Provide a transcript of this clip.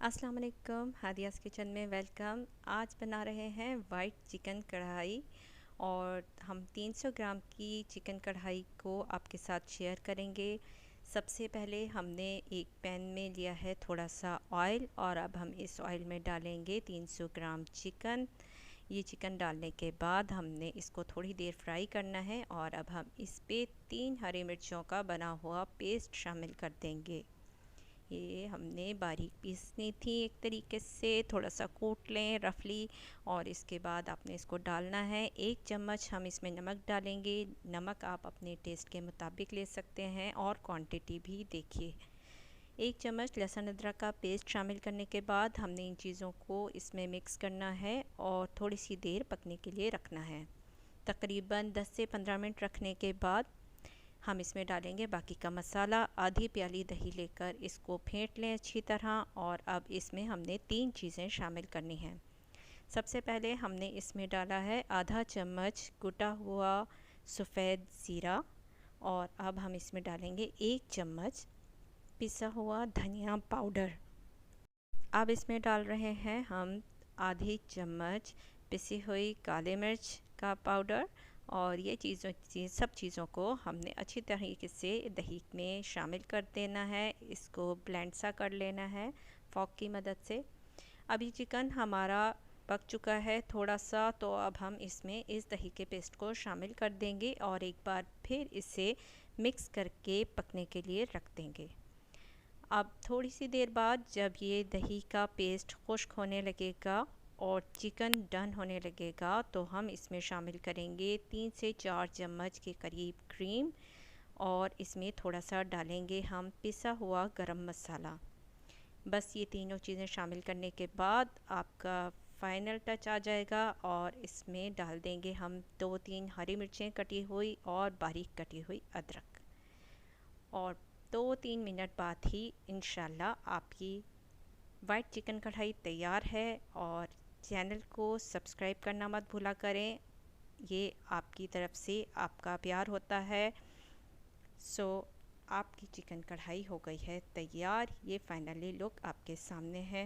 अस्सलाम वालेकुम, हादियाज़ किचन में वेलकम। आज बना रहे हैं वाइट चिकन कढ़ाई और हम 300 ग्राम की चिकन कढ़ाई को आपके साथ शेयर करेंगे। सबसे पहले हमने एक पैन में लिया है थोड़ा सा ऑयल और अब हम इस ऑयल में डालेंगे 300 ग्राम चिकन। ये चिकन डालने के बाद हमने इसको थोड़ी देर फ्राई करना है और अब हम इस पे 3 हरी मिर्चों का बना हुआ पेस्ट शामिल कर देंगे। ये हमने बारीक पीसनी थी, एक तरीके से थोड़ा सा कूट लें रफली और इसके बाद आपने इसको डालना है। 1 चम्मच हम इसमें नमक डालेंगे। नमक आप अपने टेस्ट के मुताबिक ले सकते हैं और क्वांटिटी भी देखिए। 1 चम्मच लहसुन अदरक का पेस्ट शामिल करने के बाद हमने इन चीज़ों को इसमें मिक्स करना है और थोड़ी सी देर पकने के लिए रखना है। तकरीबन 10 से 15 मिनट रखने के बाद हम इसमें डालेंगे बाकी का मसाला। आधी प्याली दही लेकर इसको फेंट लें अच्छी तरह और अब इसमें हमने 3 चीज़ें शामिल करनी हैं। सबसे पहले हमने इसमें डाला है आधा चम्मच कुटा हुआ सफ़ेद ज़ीरा और अब हम इसमें डालेंगे 1 चम्मच पिसा हुआ धनिया पाउडर। अब इसमें डाल रहे हैं हम आधी चम्मच पिसी हुई काली मिर्च का पाउडर और ये सब चीज़ों को हमने अच्छी तरीके से दही में शामिल कर देना है। इसको ब्लेंड सा कर लेना है फॉक की मदद से। अभी चिकन हमारा पक चुका है थोड़ा सा, तो अब हम इसमें इस दही के पेस्ट को शामिल कर देंगे और एक बार फिर इसे मिक्स करके पकने के लिए रख देंगे। अब थोड़ी सी देर बाद जब ये दही का पेस्ट खुश्क होने लगेगा और चिकन डन होने लगेगा तो हम इसमें शामिल करेंगे 3 से 4 चम्मच के करीब क्रीम और इसमें थोड़ा सा डालेंगे हम पिसा हुआ गरम मसाला। बस ये तीनों चीज़ें शामिल करने के बाद आपका फाइनल टच आ जाएगा और इसमें डाल देंगे हम 2-3 हरी मिर्चें कटी हुई और बारीक कटी हुई अदरक और 2-3 मिनट बाद ही इंशाल्लाह आपकी वाइट चिकन कढ़ाई तैयार है। और चैनल को सब्सक्राइब करना मत भूला करें, ये आपकी तरफ से आपका प्यार होता है। आपकी चिकन कढ़ाई हो गई है तैयार। ये फाइनली लुक आपके सामने है।